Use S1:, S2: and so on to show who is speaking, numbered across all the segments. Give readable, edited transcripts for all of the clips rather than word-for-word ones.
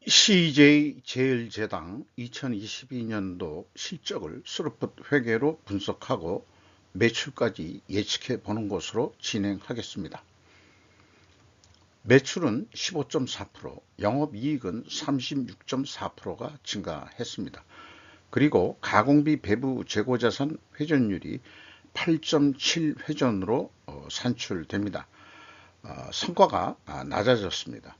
S1: CJ제일제당 2022년도 실적을 스루풋 회계로 분석하고 매출까지 예측해 보는 것으로 진행하겠습니다. 매출은 15.4%, 영업이익은 36.4%가 증가했습니다. 그리고 가공비 배부 재고자산 회전율이 8.7회전으로 산출됩니다. 성과가 낮아졌습니다.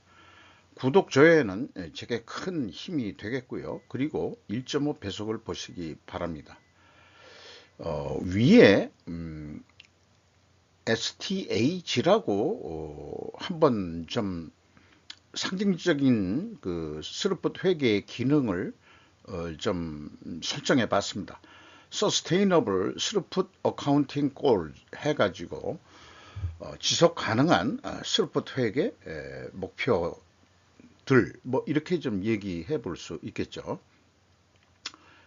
S1: 구독, 좋아요는 제게 큰 힘이 되겠고요. 그리고 1.5배속을 보시기 바랍니다. 위에 STAG라고 한번 좀 상징적인 그 스루풋 회계의 기능을 좀 설정해 봤습니다. Sustainable Throughput Accounting Goal 해가지고 지속 가능한 스루풋 회계 목표 뭐 이렇게 좀 얘기해 볼 수 있겠죠.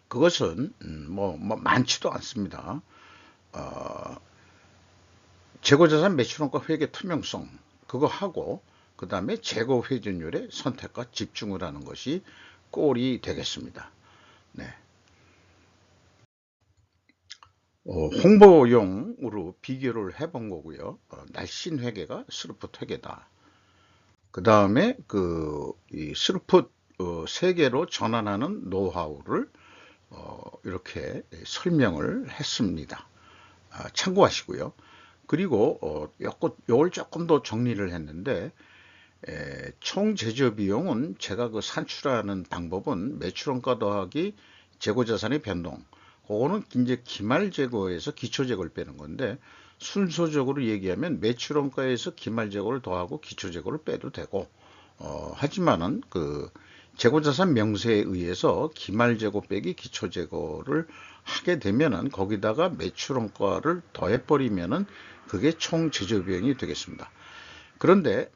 S1: 그것은 뭐 많지도 않습니다. 재고자산 매출원가 회계 투명성 그거 하고 그 다음에 재고 회전율의 선택과 집중을 하는 것이 꼴이 되겠습니다. 네. 홍보용으로 비교를 해본 거고요. 날씬 회계가 스루풋 회계다. 그 다음에 이 스루풋 세계로 전환하는 노하우를 이렇게 설명을 했습니다. 참고하시고요. 그리고 요걸 조금 더 정리를 했는데 총 제조 비용은 제가 그 산출하는 방법은 매출원가 더하기 재고자산의 변동, 그거는 이제 기말 재고에서 기초 재고를 빼는 건데, 순서적으로 얘기하면 매출원가에서 기말 재고를 더하고 기초 재고를 빼도 되고, 하지만은 그 재고자산 명세에 의해서 기말 재고 빼기 기초 재고를 하게 되면은 거기다가 매출원가를 더해버리면은 그게 총 제조 비용이 되겠습니다. 그런데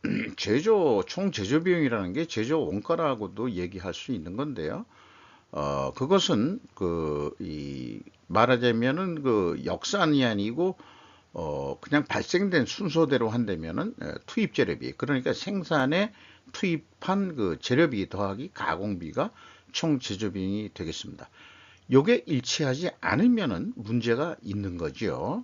S1: 총 제조 비용이라는 게 제조 원가라고도 얘기할 수 있는 건데요. 그것은 말하자면은 그 역산이 아니고 그냥 발생된 순서대로 한다면은 투입 재료비, 그러니까 생산에 투입한 그 재료비 더하기 가공비가 총 제조 비용이 되겠습니다. 요게 일치하지 않으면은 문제가 있는 거죠.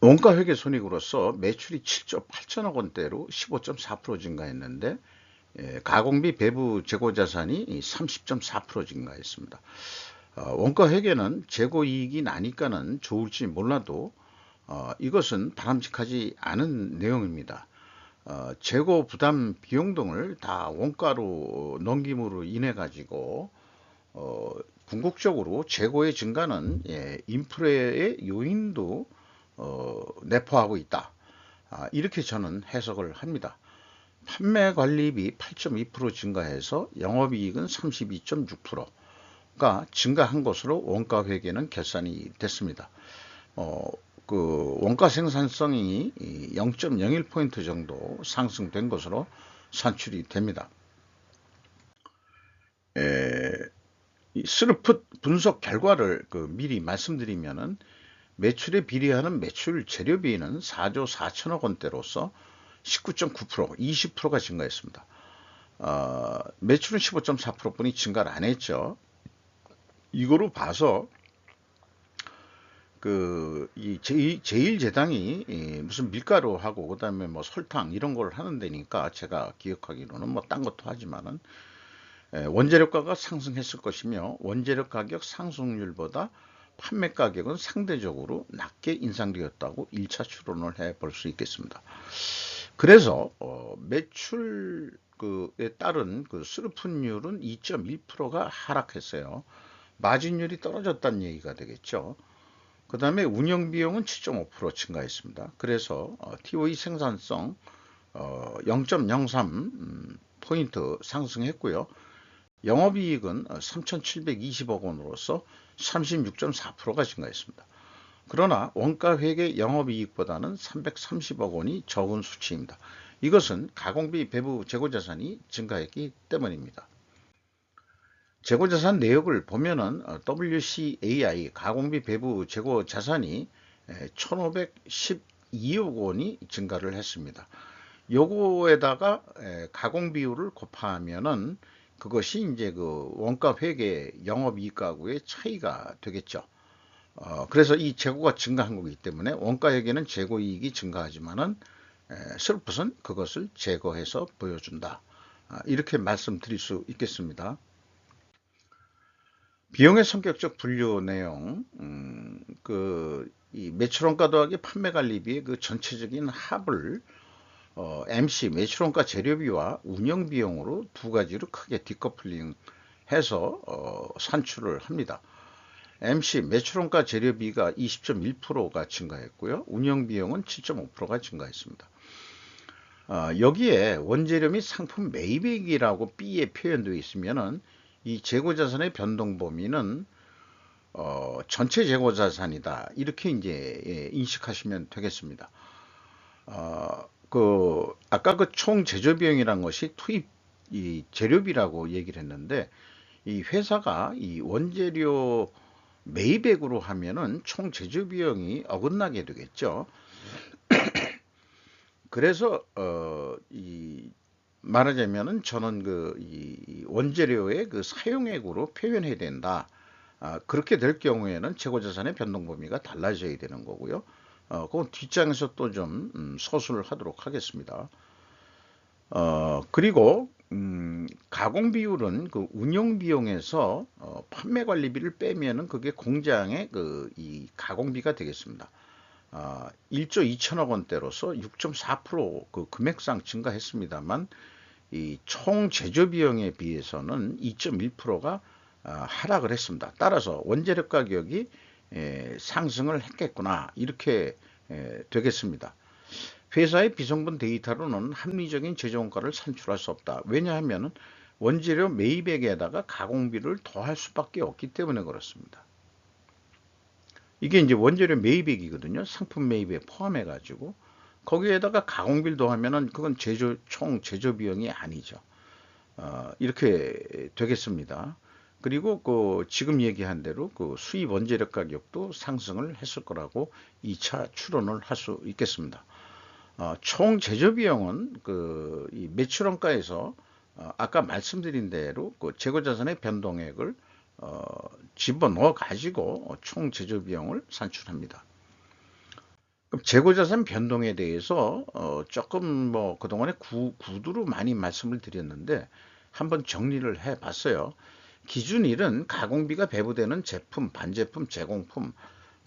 S1: 원가 회계 손익으로서 매출이 7조 8천억 원대로 15.4% 증가했는데 가공비 배부 재고 자산이 30.4% 증가했습니다. 원가 회계는 재고 이익이 나니까는 좋을지 몰라도 이것은 바람직하지 않은 내용입니다. 재고 부담 비용 등을 다 원가로 넘김으로 인해 가지고 궁극적으로 재고의 증가는 인플레의 요인도 내포하고 있다. 이렇게 저는 해석을 합니다. 판매 관리비 8.2% 증가해서 영업이익은 32.6%가 증가한 것으로 원가 회계는 결산이 됐습니다. 원가 생산성이 0.01포인트 정도 상승된 것으로 산출이 됩니다. 스루풋 분석 결과를 미리 말씀드리면은 매출에 비례하는 매출 재료비는 4조 4천억 원대로서 19.9%, 20%가 증가했습니다. 매출은 15.4%뿐이 증가를 안 했죠. 이거로 봐서 이 제일제당이 무슨 밀가루하고 그다음에 뭐 설탕 이런 걸 하는 데니까 제가 기억하기로는 뭐 딴 것도 하지만은 원재료가가 상승했을 것이며 원재료 가격 상승률보다 판매 가격은 상대적으로 낮게 인상되었다고 1차 추론을 해 볼 수 있겠습니다. 그래서 매출에 따른 스루풋률은 2.1%가 하락했어요. 마진율이 떨어졌다는 얘기가 되겠죠. 그 다음에 운영비용은 7.5% 증가했습니다. 그래서 TOE 생산성 0.03포인트 상승했고요. 영업이익은 3,720억 원으로서 36.4%가 증가했습니다. 그러나 원가회계 영업이익보다는 330억 원이 적은 수치입니다. 이것은 가공비 배부 재고자산이 증가했기 때문입니다. 재고자산 내역을 보면은 WCAI 가공비 배부 재고자산이 1,512억 원이 증가를 했습니다. 요거에다가 가공 비율을 곱하면은 그것이 이제 그 원가 회계 영업이익가구의 차이가 되겠죠. 그래서 이 재고가 증가한 거기 때문에 원가 회계는 재고 이익이 증가하지만은 슬롯은 그것을 제거해서 보여준다. 이렇게 말씀드릴 수 있겠습니다. 비용의 성격적 분류 내용, 이 매출원가 더하기 판매관리비의 그 전체적인 합을 MC 매출원가 재료비와 운영비용으로 두 가지로 크게 디커플링 해서 산출을 합니다. MC 매출원가 재료비가 20.1%가 증가했고요. 운영비용은 7.5%가 증가했습니다. 여기에 원재료 및 상품 매입액이라고 B에 표현되어 있으면은 이 재고자산의 변동 범위는 전체 재고자산이다. 이렇게 이제 인식하시면 되겠습니다. 아까 그 총 제조비용이란 것이 투입 이 재료비라고 얘기를 했는데 이 회사가 이 원재료 매입액으로 하면은 총 제조비용이 어긋나게 되겠죠. 그래서 이 말하자면은 저는 이 원재료의 그 사용액으로 표현해야 된다. 그렇게 될 경우에는 재고자산의 변동 범위가 달라져야 되는 거고요. 그건 뒷장에서 또 좀 서술을 하도록 하겠습니다. 그리고 가공 비율은 그 운영 비용에서 판매 관리비를 빼면은 그게 공장의 이 가공비가 되겠습니다. 1조 2천억 원대로서 6.4% 금액상 증가했습니다만 이 총 제조 비용에 비해서는 2.1%가 하락을 했습니다. 따라서 원재료 가격이 상승을 했겠구나 이렇게 되겠습니다. 회사의 비성분 데이터로는 합리적인 제조원가를 산출할 수 없다. 왜냐하면 원재료 매입액에다가 가공비를 더할 수밖에 없기 때문에 그렇습니다. 이게 이제 원재료 매입액이거든요. 상품 매입액 포함해 가지고 거기에다가 가공비를 더하면은 그건 총 제조 비용이 아니죠. 이렇게 되겠습니다. 그리고 지금 얘기한 대로 수입 원재료 가격도 상승을 했을 거라고 2차 추론을 할 수 있겠습니다. 총 제조 비용은 이 매출원가에서 아까 말씀드린 대로 재고자산의 변동액을 집어넣어 가지고 총 제조 비용을 산출합니다. 그럼 재고자산 변동에 대해서 조금 그동안에 구두로 많이 말씀을 드렸는데 한번 정리를 해 봤어요. 기준일은 가공비가 배부되는 제품, 반제품, 제공품,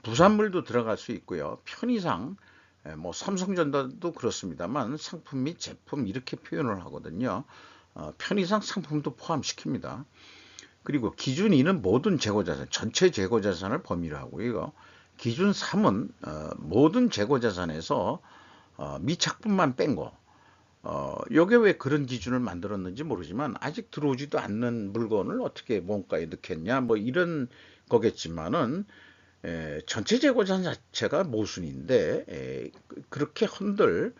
S1: 부산물도 들어갈 수 있고요. 편의상 삼성전자도 그렇습니다만 상품 및 제품 이렇게 표현을 하거든요. 편의상 상품도 포함시킵니다. 그리고 기준 2는 모든 재고자산, 전체 재고자산을 범위로 하고요. 기준 3은 모든 재고자산에서 미착분만 뺀 거. 요게 왜 그런 기준을 만들었는지 모르지만 아직 들어오지도 않는 물건을 어떻게 원가에 넣겠냐 이런 거겠지만은 전체 재고자산 자체가 모순인데 그렇게 흔들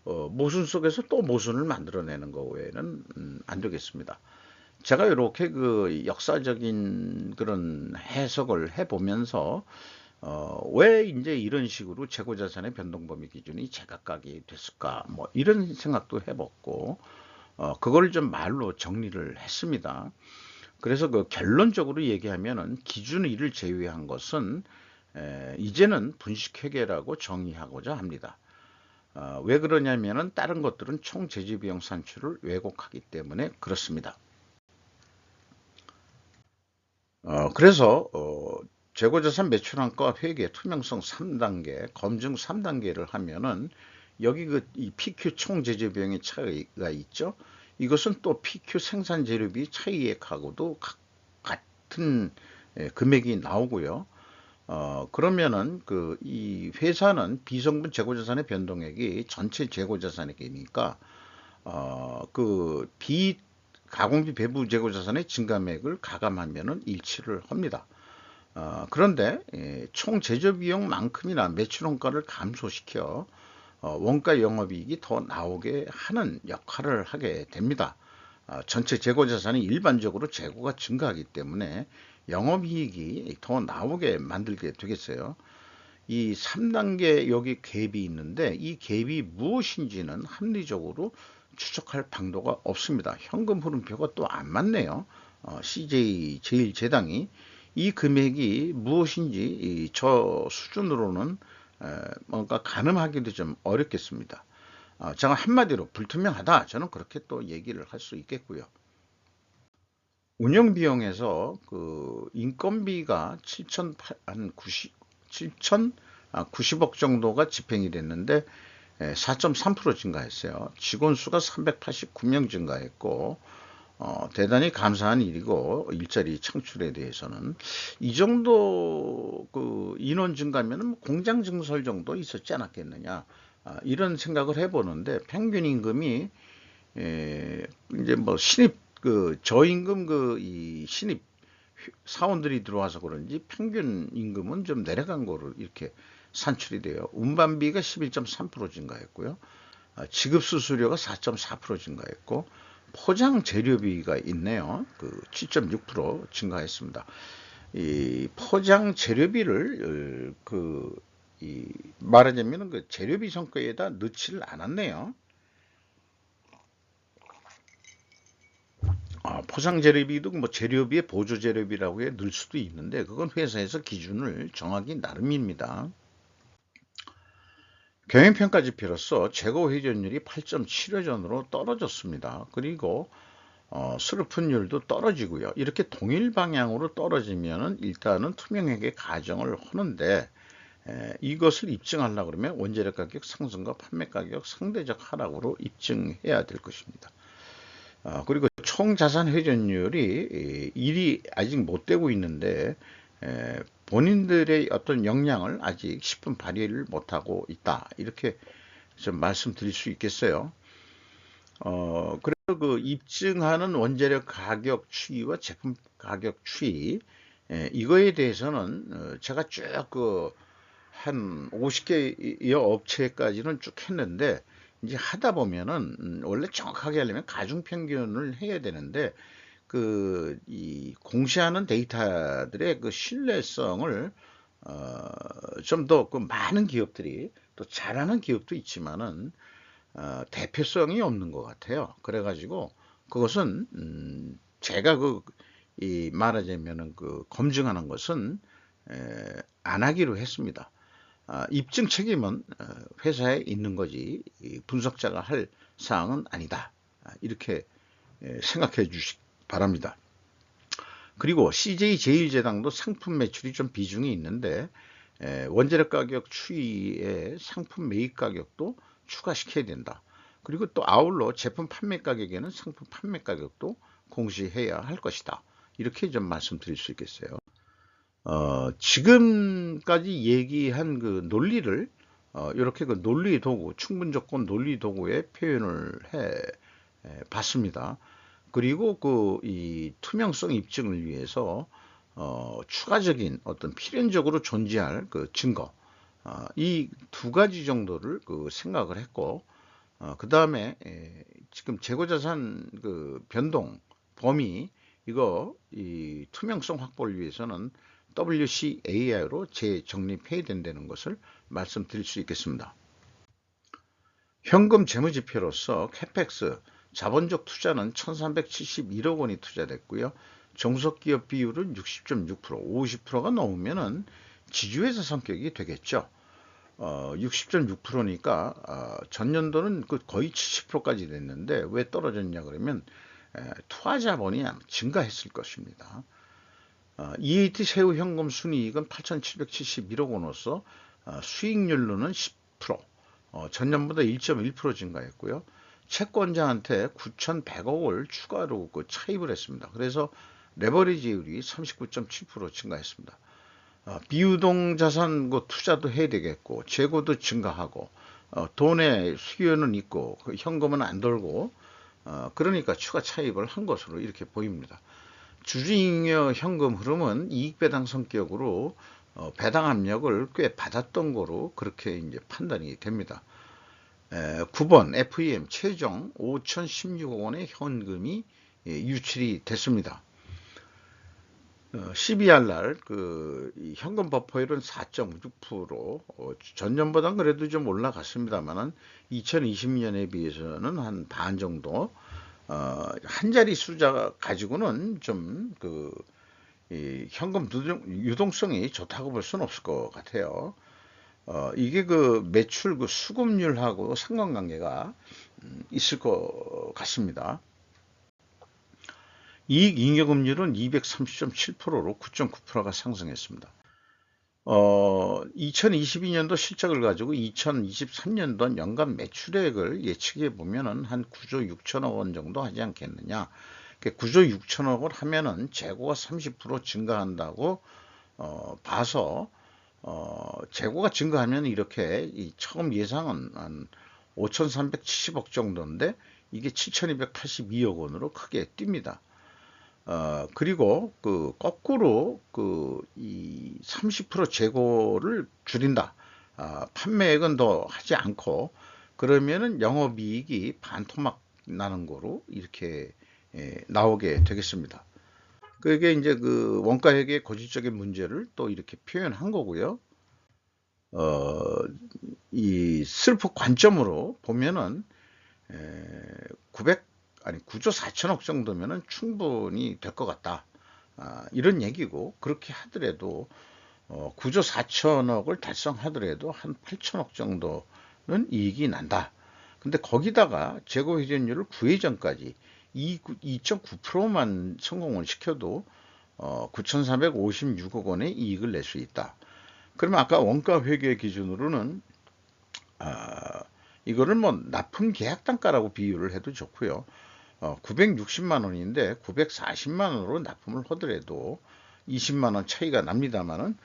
S1: 모순 속에서 또 모순을 만들어내는 거 외에는 안 되겠습니다. 제가 이렇게 그 역사적인 그런 해석을 해보면서 왜 이제 이런 식으로 재고자산의 변동범위 기준이 제각각이 됐을까 이런 생각도 해봤고 그걸 좀 말로 정리를 했습니다. 그래서 결론적으로 얘기하면은 기준 1을 제외한 것은 이제는 분식회계라고 정의하고자 합니다. 왜 그러냐면은 다른 것들은 총 제조비용 산출을 왜곡하기 때문에 그렇습니다. 그래서 재고자산 매출원가 회계 투명성 3단계 검증 3단계를 하면은 여기 이 PQ 총 제조비용의 차이가 있죠. 이것은 또 PQ 생산 재료비 차이액하고도 같은 금액이 나오고요. 그러면은 이 회사는 비성분 재고자산의 변동액이 전체 재고자산액이니까 가공비 배부 재고자산의 증감액을 가감하면은 일치를 합니다. 그런데 총 제조비용만큼이나 매출원가를 감소시켜 원가 영업이익이 더 나오게 하는 역할을 하게 됩니다. 전체 재고자산이 일반적으로 재고가 증가하기 때문에 영업이익이 더 나오게 만들게 되겠어요. 이 3단계 여기 갭이 있는데 이 갭이 무엇인지는 합리적으로 추적할 방도가 없습니다. 현금 흐름표가 또 안 맞네요. CJ 제일제당이 이 금액이 무엇인지 저 수준으로는 뭔가 가늠하기도 좀 어렵겠습니다. 제가 한마디로 불투명하다, 저는 그렇게 또 얘기를 할 수 있겠고요. 운영 비용에서 그 인건비가 7,090억 정도가 집행이 됐는데 4.3% 증가했어요. 직원 수가 389명 증가했고 대단히 감사한 일이고, 일자리 창출에 대해서는 이 정도 그 인원 증가면 공장 증설 정도 있었지 않았겠느냐, 이런 생각을 해보는데, 평균 임금이 이제 뭐 신입 그 저임금 그 이 신입 사원들이 들어와서 그런지 평균 임금은 좀 내려간 거로 이렇게 산출이 돼요. 운반비가 11.3% 증가했고요. 지급 수수료가 4.4% 증가했고, 포장 재료비가 있네요. 그 7.6% 증가했습니다. 이 포장 재료비를 말하자면 그 재료비 성과에다 넣지를 않았네요. 포장 재료비도 뭐 재료비의 보조 재료비라고 해 넣을 수도 있는데, 그건 회사에서 기준을 정하기 나름입니다. 경영평가지표로서 재고 회전율이 8.7회전으로 떨어졌습니다. 그리고 수르푼율도 떨어지고요. 이렇게 동일 방향으로 떨어지면은 일단은 투명회계 가정을 하는데, 이것을 입증하려고 그러면 원재료 가격 상승과 판매 가격 상대적 하락으로 입증해야 될 것입니다. 그리고 총 자산 회전율이 일이 아직 못 되고 있는데, 본인들의 어떤 역량을 아직 10분 발휘를 못하고 있다, 이렇게 좀 말씀드릴 수 있겠어요. 그래서 그 입증하는 원재료 가격 추이와 제품 가격 추이, 이거에 대해서는 제가 쭉 한 50개의 업체까지는 쭉 했는데, 이제 하다 보면은 원래 정확하게 하려면 가중평균을 해야 되는데, 이 공시하는 데이터들의 그 신뢰성을 좀 더 그 많은 기업들이, 또 잘하는 기업도 있지만은 대표성이 없는 것 같아요. 그래가지고 그것은 제가 이 말하자면은 그 검증하는 것은 안 하기로 했습니다. 입증 책임은 회사에 있는 거지 분석자가 할 사항은 아니다, 이렇게 생각해 주시기 바랍니다. 그리고 CJ 제일제당도 상품 매출이 좀 비중이 있는데, 원재료 가격 추이에 상품 매입 가격도 추가시켜야 된다. 그리고 또 아울러 제품 판매 가격에는 상품 판매 가격도 공시해야 할 것이다, 이렇게 좀 말씀드릴 수 있겠어요. 지금까지 얘기한 그 논리를 이렇게 그 논리 도구, 충분 조건 논리 도구에 표현을 해 봤습니다. 그리고 이 투명성 입증을 위해서 추가적인 어떤 필연적으로 존재할 그 증거, 이 두 가지 정도를 생각을 했고, 그 다음에 지금 재고자산 그 변동 범위, 이거 이 투명성 확보를 위해서는 WCAI로 재정립해야 된다는 것을 말씀드릴 수 있겠습니다. 현금 재무지표로서 캐펙스 자본적 투자는 1371억 원이 투자됐고요. 종속기업 비율은 60.6%, 50%가 넘으면은 지주회사 성격이 되겠죠. 60.6%니까 전년도는 거의 70%까지 됐는데, 왜 떨어졌냐 그러면 투하 자본이 증가했을 것입니다. EAT 새우 현금 순이익은 8,771억 원으로서 수익률로는 10%, 전년보다 1.1% 증가했고요. 채권자한테 9,100억을 추가로 차입을 했습니다. 그래서 레버리지율이 39.7% 증가했습니다. 비유동 자산 투자도 해야 되겠고, 재고도 증가하고, 돈의 수요는 있고 현금은 안 돌고, 그러니까 추가 차입을 한 것으로 이렇게 보입니다. 주주잉여 현금 흐름은 이익배당 성격으로 배당 압력을 꽤 받았던 거로 그렇게 이제 판단이 됩니다. 9번 FEM 최종 5,016억 원의 현금이 유출이 됐습니다. 12일 날 이 현금 버퍼율은 4.96%, 전년보다는 그래도 좀 올라갔습니다만은 2020년에 비해서는 한 반 정도, 한 자리 숫자 가지고는 좀 이 현금 유동성이 좋다고 볼 수는 없을 것 같아요. 이게 매출 수급률하고 상관관계가 있을 것 같습니다. 이익 잉여금률은 230.7%로 9.9%가 상승했습니다. 2022년도 실적을 가지고 2023년도 연간 매출액을 예측해 보면은 한 9조 6천억 원 정도 하지 않겠느냐. 9조 6천억을 하면은 재고가 30% 증가한다고 봐서, 재고가 증가하면 이렇게 처음 예상은 한 5,370억 정도인데 이게 7,282억 원으로 크게 뜁니다. 그리고 거꾸로 이 30% 재고를 줄인다. 판매액은 더 하지 않고 그러면은 영업이익이 반토막 나는 거로 이렇게 나오게 되겠습니다. 그게 이제 원가회계의 고질적인 문제를 또 이렇게 표현한 거고요. 이 슬프 관점으로 보면은 900 아니 9조 4천억 정도면은 충분히 될 것 같다. 이런 얘기고, 그렇게 하더라도 9조 4천억을 달성하더라도 한 8천억 정도는 이익이 난다. 근데 거기다가 재고 회전율을 9회전까지 2.9%만 성공을 시켜도 9,456억 원의 이익을 낼 수 있다. 그러면 아까 원가 회계 기준으로는 이거를 뭐 납품 계약 단가라고 비유를 해도 좋고요. 960만 원인데 940만 원으로 납품을 하더라도 20만 원 차이가 납니다만은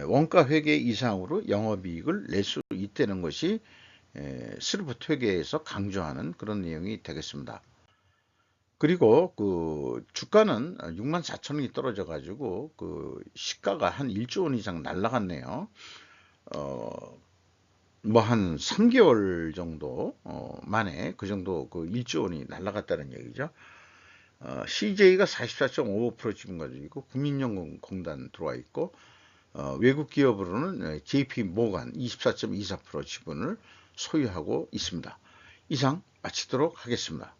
S1: 원가 회계 이상으로 영업이익을 낼 수 있다는 것이 스루프트 회계에서 강조하는 그런 내용이 되겠습니다. 그리고 주가는 6만 4천 원이 떨어져 가지고 시가가 한 1조 원 이상 날라갔네요. 뭐 한 3개월 정도 만에 그 정도 1조 원이 날라갔다는 얘기죠. CJ가 44.55% 지분 가지고 있고, 국민연금공단 들어와 있고, 외국 기업으로는 JP 모간 24.24% 지분을 소유하고 있습니다. 이상 마치도록 하겠습니다.